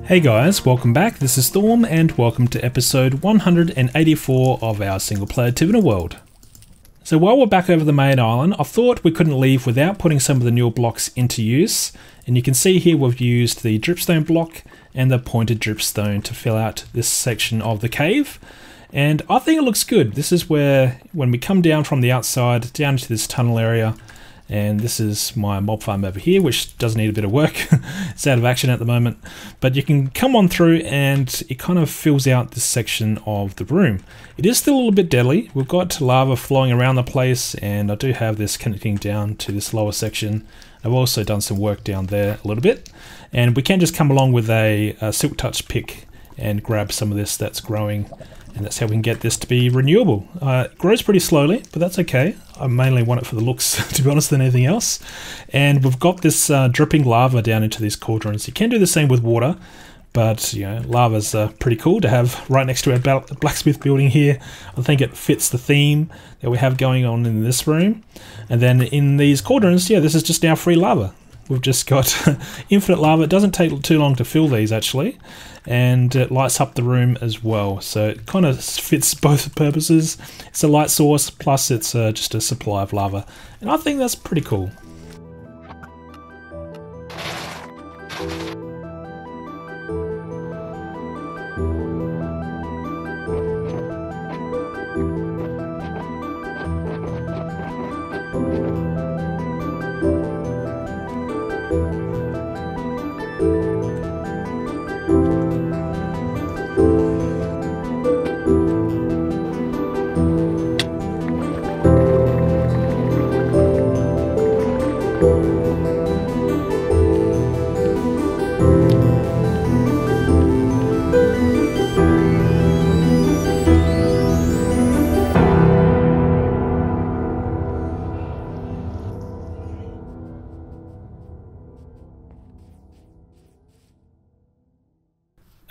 Hey guys, welcome back. This is Storm and welcome to episode 184 of our single player Tiveden world. So while we're back over the main island, I thought we couldn't leave without putting some of the newer blocks into use. And you can see here we've used the dripstone block and the pointed dripstone to fill out this section of the cave. And I think it looks good. This is where, when we come down from the outside, down into this tunnel area, and this is my mob farm over here, which does need a bit of work. It's out of action at the moment. But you can come on through and it kind of fills out this section of the room. It is still a little bit deadly. We've got lava flowing around the place, and I do have this connecting down to this lower section. I've also done some work down there a little bit. And we can just come along with a silk touch pick and grab some of this that's growing. And that's how we can get this to be renewable. It grows pretty slowly, but that's okay. I mainly want it for the looks, to be honest, than anything else. And we've got this dripping lava down into these cauldrons. You can do the same with water, but you know, lava's pretty cool to have right next to our blacksmith building here. I think it fits the theme that we have going on in this room. And then in these cauldrons, yeah, this is just now free lava. We've just got infinite lava. It doesn't take too long to fill these actually, and it lights up the room as well. So it kind of fits both purposes. It's a light source, plus it's just a supply of lava. And I think that's pretty cool.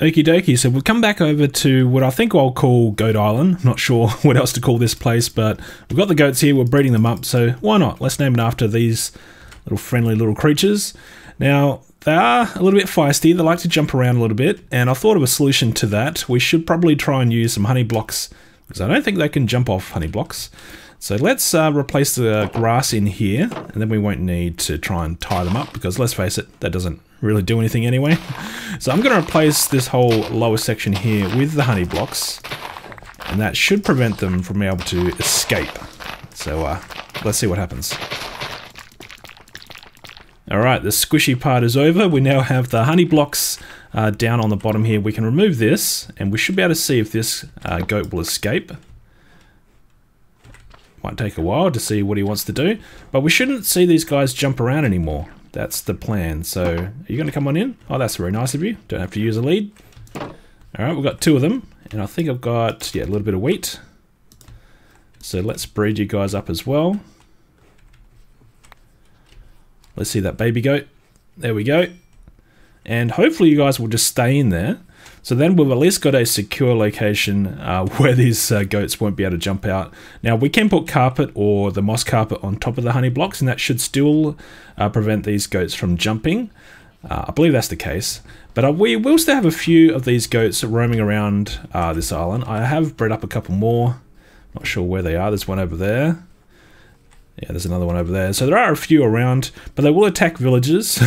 Okie dokie, so we'll come back over to what I think I'll call Goat Island. I'm not sure what else to call this place, but we've got the goats here, we're breeding them up, so why not? Let's name it after these little friendly little creatures. Now, they are a little bit feisty, they like to jump around a little bit, and I thought of a solution to that. We should probably try and use some honey blocks, because I don't think they can jump off honey blocks. So let's replace the grass in here, and then we won't need to try and tie them up, because let's face it, that doesn't really do anything anyway. So I'm going to replace this whole lower section here with the honey blocks, and that should prevent them from being able to escape. So let's see what happens. Alright, the squishy part is over. We now have the honey blocks down on the bottom here. We can remove this, and we should be able to see if this goat will escape. Might take a while to see what he wants to do, but we shouldn't see these guys jump around anymore. That's the plan. So, are you going to come on in? Oh, that's very nice of you. Don't have to use a lead. Alright, we've got two of them, and I think I've got, yeah, a little bit of wheat. So let's breed you guys up as well. Let's see that baby goat. There we go. And hopefully you guys will just stay in there. So then we've at least got a secure location where these goats won't be able to jump out. Now we can put carpet or the moss carpet on top of the honey blocks, and that should still prevent these goats from jumping. I believe that's the case. But we will still have a few of these goats roaming around this island. I have bred up a couple more. Not sure where they are. There's one over there. Yeah, there's another one over there. So there are a few around, but they will attack villages.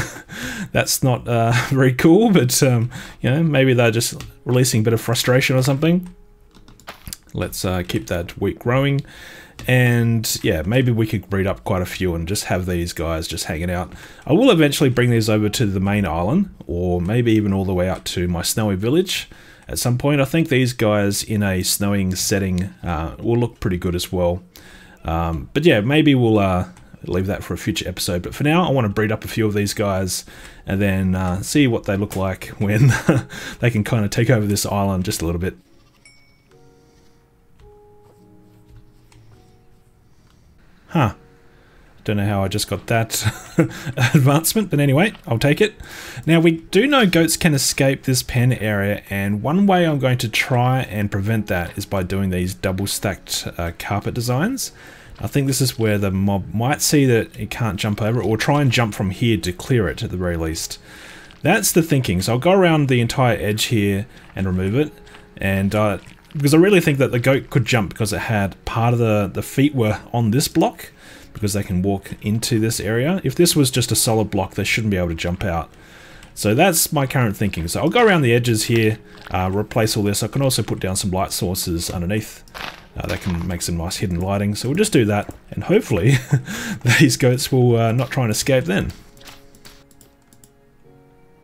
That's not very cool, but you know, maybe they're just releasing a bit of frustration or something. Let's keep that wheat growing. And yeah, maybe we could breed up quite a few and just have these guys just hanging out. I will eventually bring these over to the main island, or maybe even all the way out to my snowy village. At some point, I think these guys in a snowing setting will look pretty good as well. But yeah, maybe we'll leave that for a future episode. But for now, I want to breed up a few of these guys and then see what they look like when they can kind of take over this island just a little bit. Huh. Don't know how I just got that advancement, but anyway, I'll take it. Now, we do know goats can escape this pen area, and one way I'm going to try and prevent that is by doing these double stacked carpet designs. I think this is where the mob might see that it can't jump over it, or try and jump from here to clear it at the very least. that's the thinking. So I'll go around the entire edge here and remove it. And because I really think that the goat could jump because it had part of the feet were on this block, because they can walk into this area. If this was just a solid block, they shouldn't be able to jump out. So that's my current thinking. So I'll go around the edges here, replace all this. I can also put down some light sources underneath. That can make some nice hidden lighting. So we'll just do that, and hopefully these goats will not try and escape then.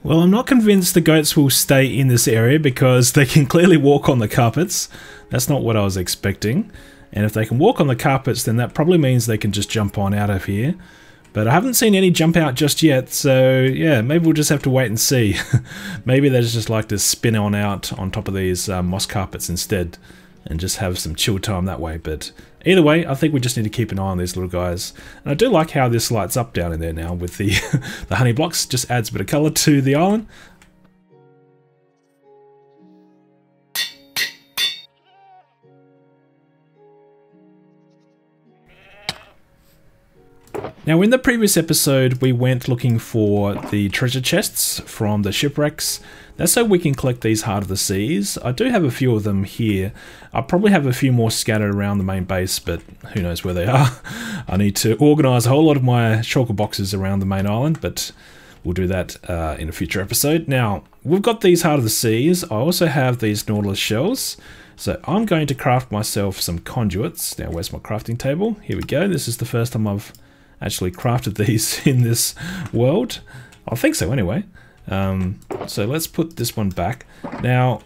Well, I'm not convinced the goats will stay in this area because they can clearly walk on the carpets. That's not what I was expecting. And if they can walk on the carpets, then that probably means they can just jump on out of here. But I haven't seen any jump out just yet, so yeah, maybe we'll just have to wait and see. Maybe they just like to spin on out on top of these moss carpets instead, and just have some chill time that way. But either way, I think we just need to keep an eye on these little guys. And I do like how this lights up down in there now with the, the honey blocks. Just adds a bit of colour to the island. Now, in the previous episode, we went looking for the treasure chests from the shipwrecks. That's so we can collect these Heart of the Seas. I do have a few of them here. I probably have a few more scattered around the main base, but who knows where they are. I need to organise a whole lot of my shulker boxes around the main island, but we'll do that in a future episode. Now, we've got these Heart of the Seas. I also have these Nautilus shells. So I'm going to craft myself some conduits. Now, where's my crafting table? Here we go. This is the first time I've actually crafted these in this world. I think so anyway. So let's put this one back. Now,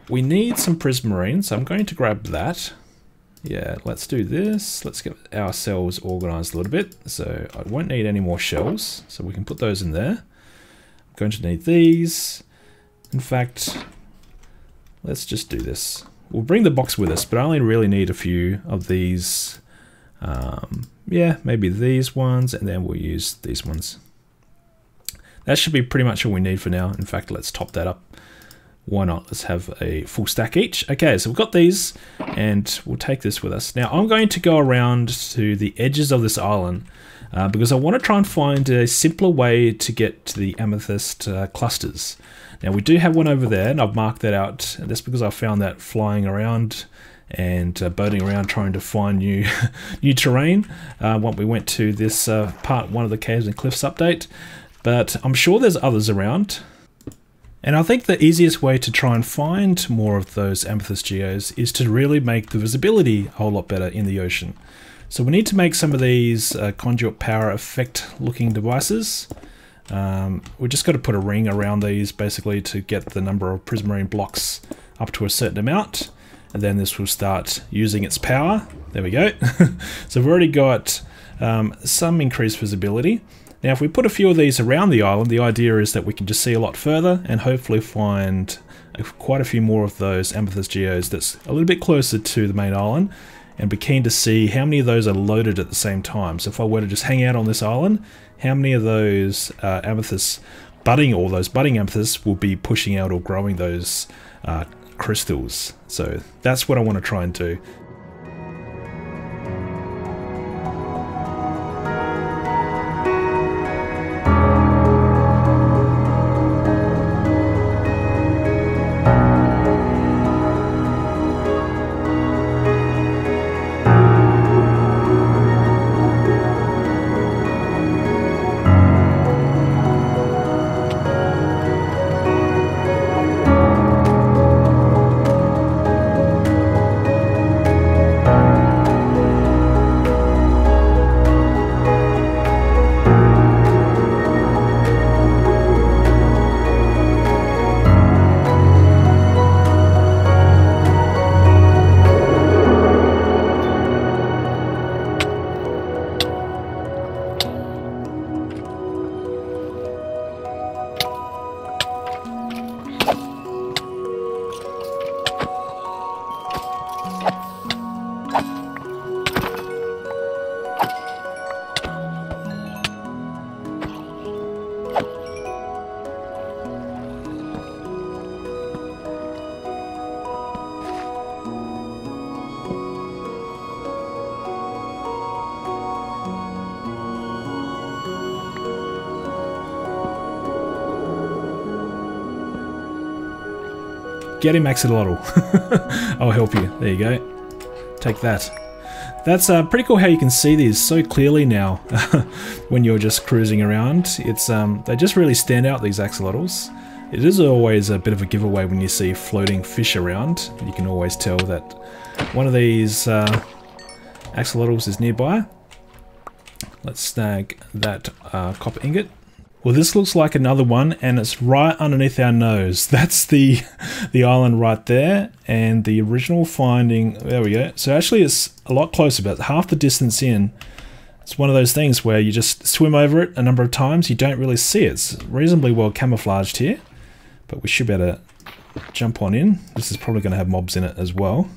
we need some prismarine, so I'm going to grab that. Yeah, let's do this. Let's get ourselves organized a little bit. So I won't need any more shells, so we can put those in there. I'm going to need these. In fact, let's just do this. We'll bring the box with us, but I only really need a few of these. Yeah, maybe these ones, and then we'll use these ones. That should be pretty much all we need for now. In fact, let's top that up. Why not? Let's have a full stack each. Okay, so we've got these, and we'll take this with us. Now, I'm going to go around to the edges of this island because I want to try and find a simpler way to get to the amethyst clusters. Now, we do have one over there, and I've marked that out. That's because I found that flying around and boating around trying to find new terrain when we went to this part 1 of the Caves and Cliffs update. But I'm sure there's others around. And I think the easiest way to try and find more of those amethyst geodes is to really make the visibility a whole lot better in the ocean. So we need to make some of these conduit power effect looking devices. We just got to put a ring around these basically to get the number of prismarine blocks up to a certain amount. And then this will start using its power. There we go. So we've already got some increased visibility. Now, if we put a few of these around the island, the idea is that we can just see a lot further and hopefully find quite a few more of those amethyst geodes that's a little bit closer to the main island, and be keen to see how many of those are loaded at the same time. So if I were to just hang out on this island, how many of those amethysts budding, or those budding amethysts, will be pushing out or growing those crystals. So that's what I want to try and do. Get him, axolotl. I'll help you. There you go. Take that. That's pretty cool how you can see these so clearly now when you're just cruising around. It's they just really stand out, these axolotls. It is always a bit of a giveaway when you see floating fish around. You can always tell that one of these axolotls is nearby. Let's snag that copper ingot. Well, this looks like another one, and it's right underneath our nose. That's the island right there, and the original finding, there we go. So actually it's a lot closer, about half the distance in. It's one of those things where you just swim over it a number of times, you don't really see it. It's reasonably well camouflaged here, but we should be able to jump on in. This is probably going to have mobs in it as well.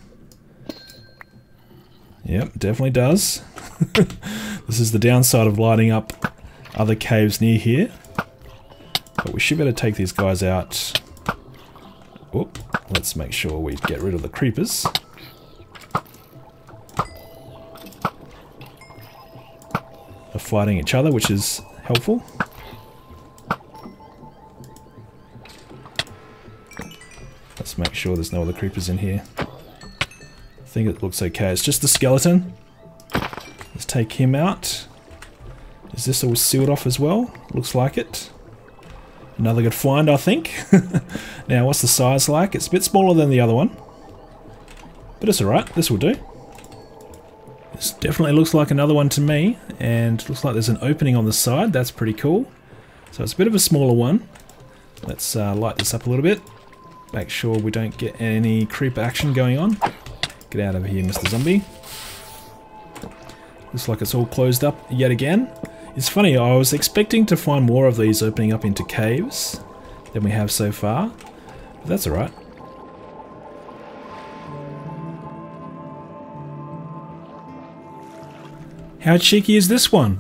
Yep, definitely does. This is the downside of lighting up other caves near here, but we should be able to take these guys out. Whoop. Let's make sure we get rid of the creepers. They're fighting each other, which is helpful. Let's make sure there's no other creepers in here. I think it looks okay. It's just the skeleton. Let's take him out. Is this all sealed off as well? Looks like it. Another good find, I think. Now, what's the size like? It's a bit smaller than the other one, but it's alright. This will do. This definitely looks like another one to me, and looks like there's an opening on the side. That's pretty cool. So it's a bit of a smaller one. Let's light this up a little bit. Make sure we don't get any creeper action going on. Get out of here, Mr. Zombie. Looks like it's all closed up yet again. It's funny, I was expecting to find more of these opening up into caves than we have so far, but that's alright. How cheeky is this one?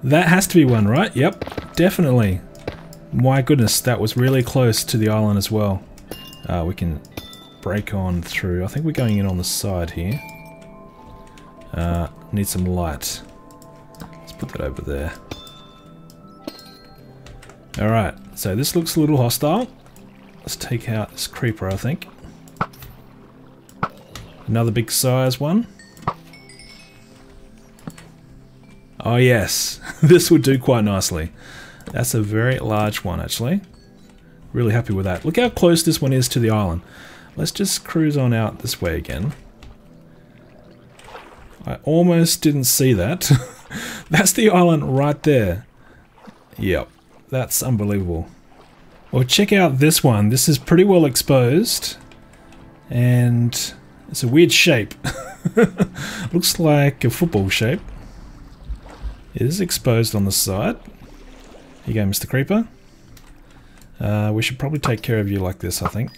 That has to be one, right? Yep, definitely. My goodness, that was really close to the island as well. We can break on through. I think we're going in on the side here. Need some light. Let's put that over there. Alright, so this looks a little hostile. Let's take out this creeper, I think. Another big size one. Oh yes, this would do quite nicely. That's a very large one actually. Really happy with that. Look how close this one is to the island. Let's just cruise on out this way again. I almost didn't see that. That's the island right there. Yep, that's unbelievable. Well, check out this one. This is pretty well exposed, and it's a weird shape. Looks like a football shape. It is exposed on the side. Here you go, Mr. Creeper. We should probably take care of you like this, I think.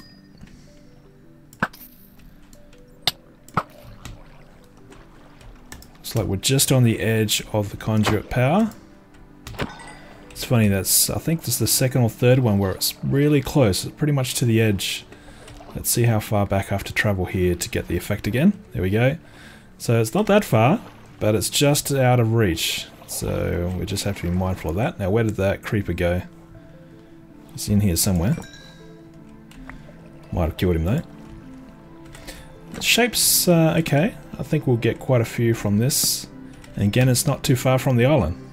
Looks like we're just on the edge of the conduit power. It's funny, that's, I think this is the second or third one where it's really close. It's pretty much to the edge. Let's see how far back I have to travel here to get the effect again. There we go. So it's not that far, but it's just out of reach. So we just have to be mindful of that. Now, where did that creeper go? It's in here somewhere. Might have killed him though. The shape's okay. I think we'll get quite a few from this. And again, it's not too far from the island.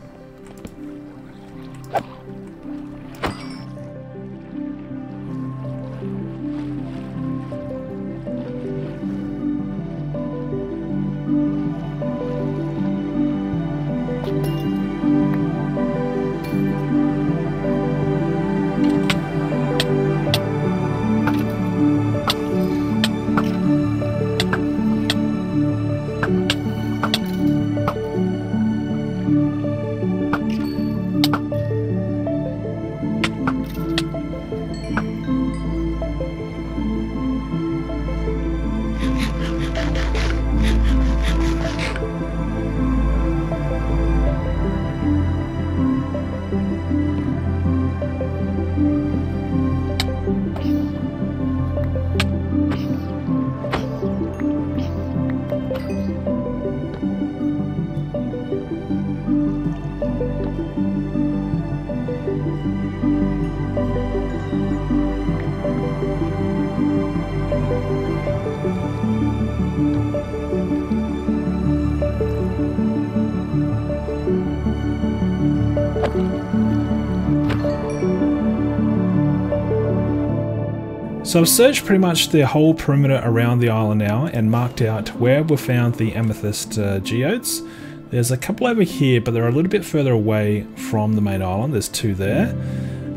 So I've searched pretty much the whole perimeter around the island now and marked out where we found the amethyst geodes. There's a couple over here, but they're a little bit further away from the main island. There's 2 there.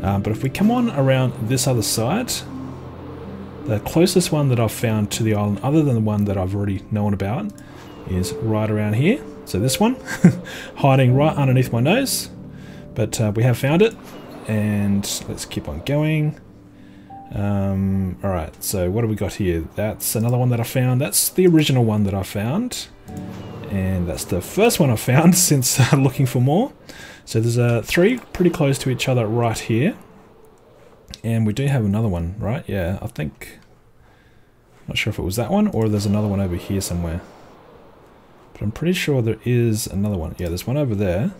But if we come on around this other side, the closest one that I've found to the island, other than the one that I've already known about, is right around here. So this one, hiding right underneath my nose. But we have found it, and let's keep on going. Alright, so what have we got here? That's another one that I found. That's the original one that I found. And that's the first one I found since looking for more. So there's 3 pretty close to each other right here. And we do have another one, right? Yeah, I think... Not sure if it was that one or there's another one over here somewhere. But I'm pretty sure there is another one. Yeah, there's one over there.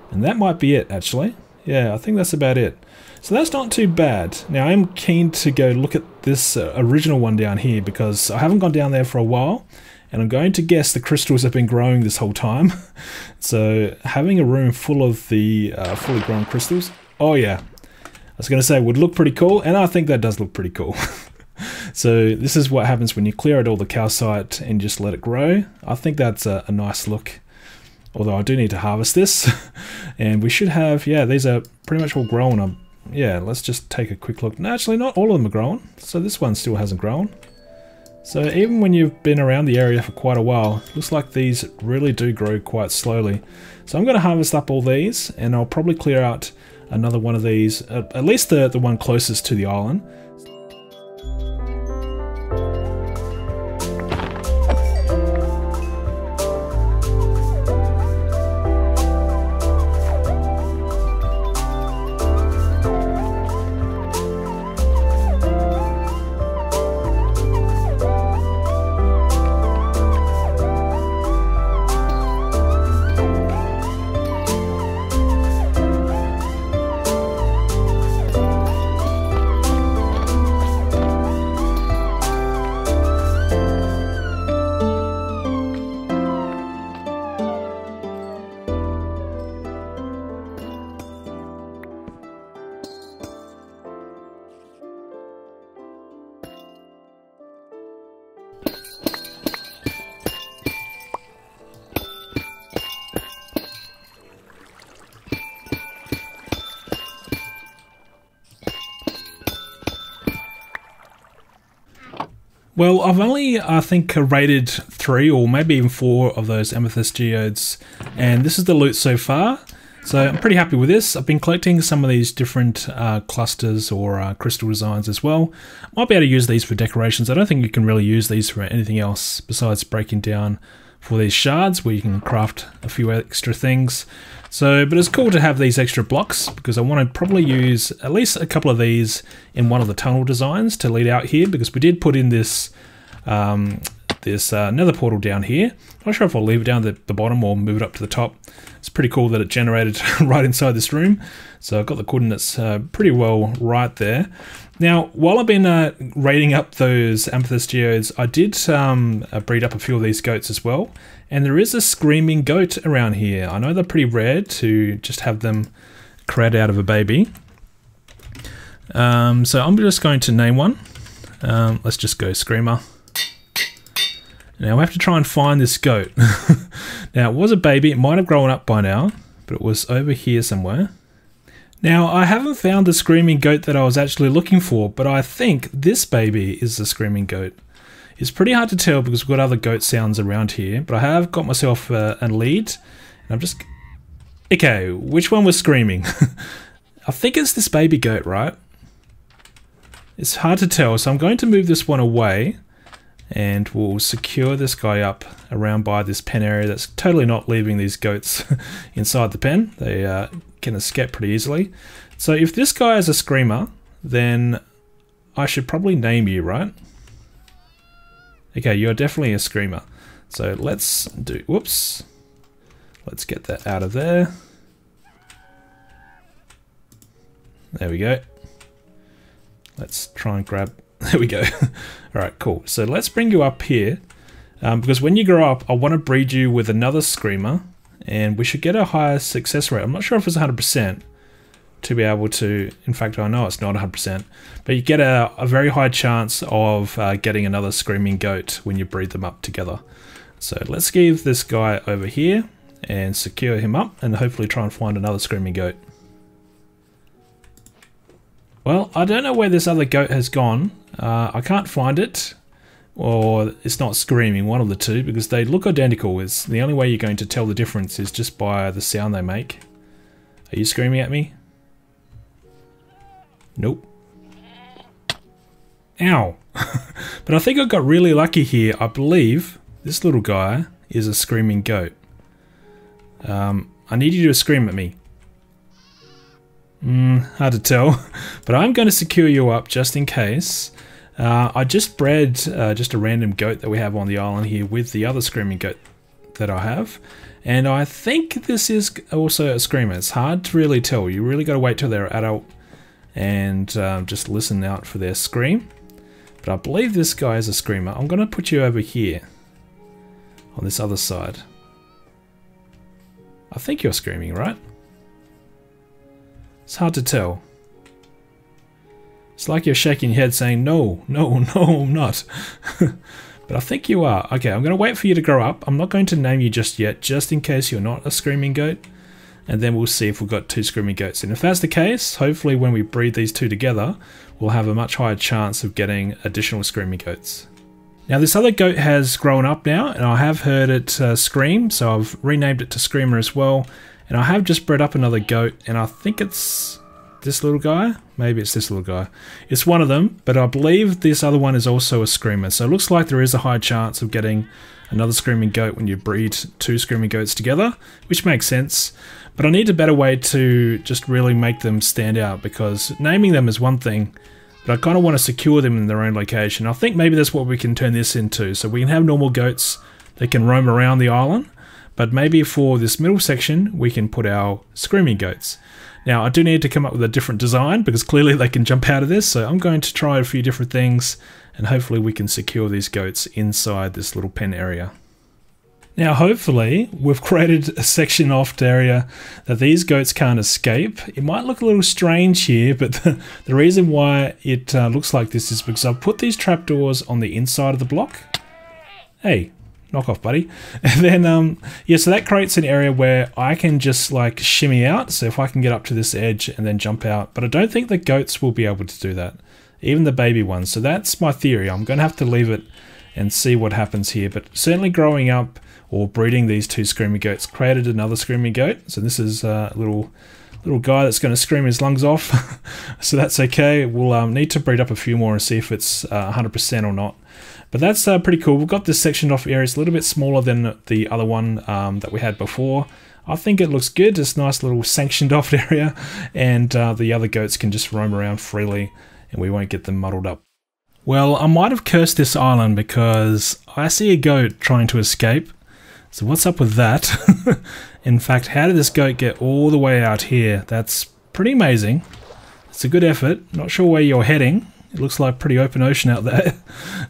And that might be it, actually. Yeah, I think that's about it. So that's not too bad. Now I'm keen to go look at this original one down here because I haven't gone down there for a while, and I'm going to guess the crystals have been growing this whole time. So having a room full of the fully grown crystals, oh yeah, I was going to say would look pretty cool, and I think that does look pretty cool. So this is what happens when you clear out all the calcite and just let it grow. I think that's a nice look. Although I do need to harvest this, and we should have, yeah, these are pretty much all grown. Yeah, let's just take a quick look. No, actually not all of them are grown, so this one still hasn't grown. So even when you've been around the area for quite a while, looks like these really do grow quite slowly. So I'm going to harvest up all these, and I'll probably clear out another one of these, at least the one closest to the island. Well, I've only, I think, raided 3 or maybe even 4 of those amethyst geodes, and this is the loot so far. So I'm pretty happy with this. I've been collecting some of these different clusters or crystal designs as well. Might be able to use these for decorations. I don't think you can really use these for anything else besides breaking down for these shards where you can craft a few extra things. So, but it's cool to have these extra blocks because I want to probably use at least a couple of these in one of the tunnel designs to lead out here, because we did put in this nether portal down here. I'm not sure if I'll leave it down at the bottom or move it up to the top. It's pretty cool that it generated right inside this room. So I've got the coordinates pretty well right there. Now, while I've been raiding up those amethyst geodes, I did breed up a few of these goats as well. And there is a screaming goat around here. I know they're pretty rare to just have them create out of a baby. So I'm just going to name one. Let's just go Screamer. Now we have to try and find this goat. Now it was a baby, it might have grown up by now, but it was over here somewhere. Now I haven't found the screaming goat that I was actually looking for, but I think this baby is the screaming goat. It's pretty hard to tell because we've got other goat sounds around here, but I have got myself a lead. And I'm just... Okay, which one was screaming? I think it's this baby goat, right? It's hard to tell, so I'm going to move this one away. And we'll secure this guy up around by this pen area. That's totally not leaving these goats inside the pen. They can escape pretty easily. So if this guy is a screamer, then I should probably name you, right? Okay, you're definitely a screamer. So let's do, whoops. Let's get that out of there. There we go. Let's try and grab There we go. Alright, cool. So let's bring you up here. Because when you grow up, I want to breed you with another screamer. And we should get a higher success rate. I'm not sure if it's 100% to be able to... In fact, I know it's not 100%. But you get a very high chance of getting another screaming goat when you breed them up together. So let's give this guy over here and secure him up. And hopefully try and find another screaming goat. Well, I don't know where this other goat has gone. I can't find it, or it's not screaming, one of the two, because they look identical. It's the only way you're going to tell the difference is just by the sound they make. Are you screaming at me? Nope. Ow! But I think I got really lucky here. I believe this little guy is a screaming goat. I need you to scream at me. Hard to tell, but I'm going to secure you up just in case. I just bred just a random goat that we have on the island here with the other screaming goat that I have, and I think this is also a screamer. It's hard to really tell. You really got to wait till they're adult and just listen out for their scream. But I believe this guy is a screamer. I'm going to put you over here on this other side. I think you're screaming, right? It's hard to tell. It's like you're shaking your head saying, no, no, no, I'm not. But I think you are. Okay, I'm going to wait for you to grow up. I'm not going to name you just yet, just in case you're not a screaming goat. And then we'll see if we've got two screaming goats. And if that's the case, hopefully when we breed these two together, we'll have a much higher chance of getting additional screaming goats. Now this other goat has grown up now, and I have heard it scream, so I've renamed it to Screamer as well. And I have just bred up another goat, and I think it's this little guy. Maybe it's this little guy. It's one of them, but I believe this other one is also a screamer. So it looks like there is a high chance of getting another screaming goat when you breed two screaming goats together, which makes sense. But I need a better way to just really make them stand out, because naming them is one thing, but I kind of want to secure them in their own location. I think maybe that's what we can turn this into. So we can have normal goats that can roam around the island, but maybe for this middle section, we can put our screaming goats. Now, I do need to come up with a different design because clearly they can jump out of this. So I'm going to try a few different things and hopefully we can secure these goats inside this little pen area. Now, hopefully we've created a section off area that these goats can't escape. It might look a little strange here, but the reason why it looks like this is because I've put these trapdoors on the inside of the block. Hey. Knock off, buddy. And then, yeah, so that creates an area where I can just like shimmy out. So if I can get up to this edge and then jump out, but I don't think the goats will be able to do that, even the baby ones. So that's my theory. I'm going to have to leave it and see what happens here. But certainly growing up or breeding these two screaming goats created another screaming goat. So this is a little guy that's going to scream his lungs off. So that's okay. We'll need to breed up a few more and see if it's 100% or not. But that's pretty cool. We've got this sectioned off area. It's a little bit smaller than the other one that we had before. I think it looks good. It's a nice little sanctioned off area. And the other goats can just roam around freely and we won't get them muddled up. Well, I might have cursed this island because I see a goat trying to escape. So what's up with that? In fact, how did this goat get all the way out here? That's pretty amazing. It's a good effort. Not sure where you're heading. It looks like pretty open ocean out there.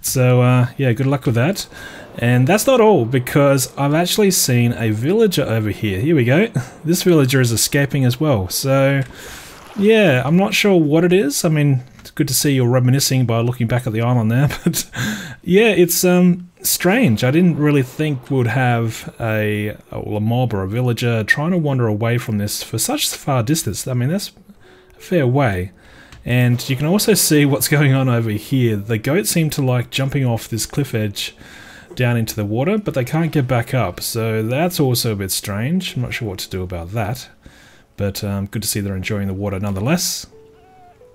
So yeah, good luck with that. And that's not all, because I've actually seen a villager over here. Here we go. This villager is escaping as well. So yeah, I'm not sure what it is. I mean, it's good to see you're reminiscing by looking back at the island there. But yeah, it's strange. I didn't really think we'd have a mob or a villager trying to wander away from this for such far distance. I mean, that's a fair way. And you can also see what's going on over here. The goats seem to like jumping off this cliff edge down into the water, but they can't get back up. So that's also a bit strange. I'm not sure what to do about that. But good to see they're enjoying the water nonetheless.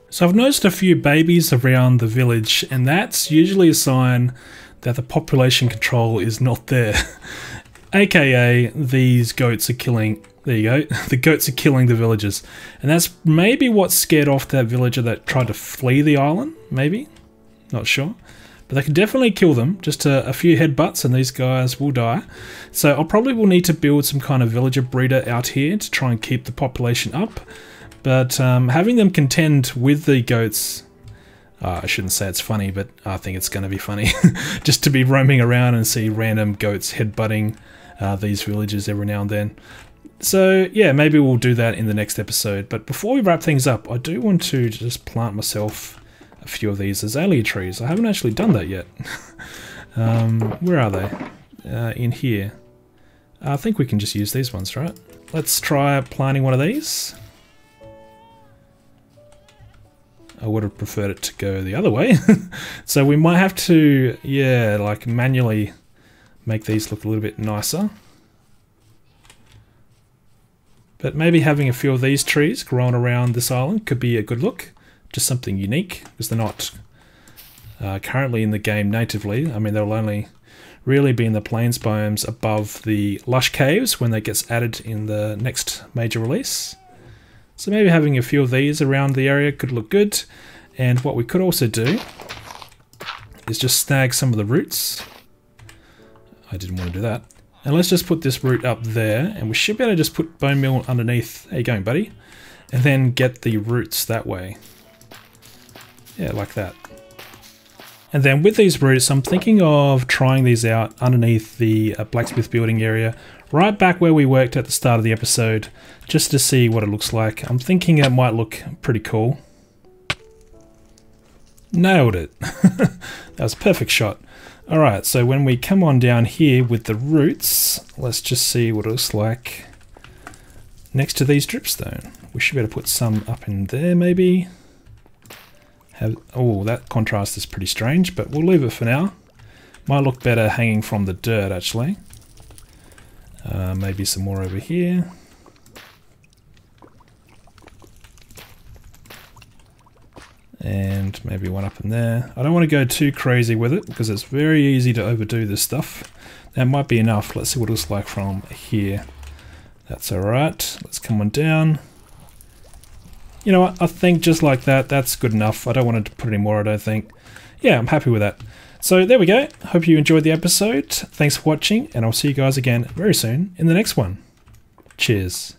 So I've noticed a few babies around the village, and that's usually a sign that the population control is not there. AKA, these goats are killing... There you go. The goats are killing the villagers. And that's maybe what scared off that villager that tried to flee the island, maybe? Not sure. But they can definitely kill them. Just a few headbutts and these guys will die. So I probably will need to build some kind of villager breeder out here to try and keep the population up. But having them contend with the goats I shouldn't say it's funny, but I think it's going to be funny. Just to be roaming around and see random goats headbutting these villages every now and then. So yeah, maybe we'll do that in the next episode. But before we wrap things up, I do want to just plant myself a few of these azalea trees. I haven't actually done that yet. Where are they? In here. I think we can just use these ones, right? Let's try planting one of these. I would have preferred it to go the other way. So we might have to, yeah, like manually make these look a little bit nicer. But maybe having a few of these trees growing around this island could be a good look. Just something unique, because they're not currently in the game natively. I mean, they'll only really be in the plains biomes above the lush caves when that gets added in the next major release. So maybe having a few of these around the area could look good. And what we could also do is just snag some of the roots. I didn't want to do that. And let's just put this root up there, and we should be able to just put bone meal underneath. How you going, buddy? And then get the roots that way. Yeah, like that. And then with these roots, I'm thinking of trying these out underneath the blacksmith building area, right back where we worked at the start of the episode, just to see what it looks like. I'm thinking it might look pretty cool. Nailed it. That was a perfect shot. Alright, so when we come on down here with the roots, let's just see what it looks like next to these dripstone. We should be able to put some up in there maybe. Oh, that contrast is pretty strange, but we'll leave it for now. Might look better hanging from the dirt actually. Maybe some more over here. And maybe one up in there. I don't want to go too crazy with it because it's very easy to overdo this stuff. That might be enough. Let's see what it looks like from here. That's alright. Let's come on down. You know what? I think just like that, that's good enough. I don't want to put any more, I don't think. Yeah, I'm happy with that. So there we go. Hope you enjoyed the episode. Thanks for watching, and I'll see you guys again very soon in the next one. Cheers.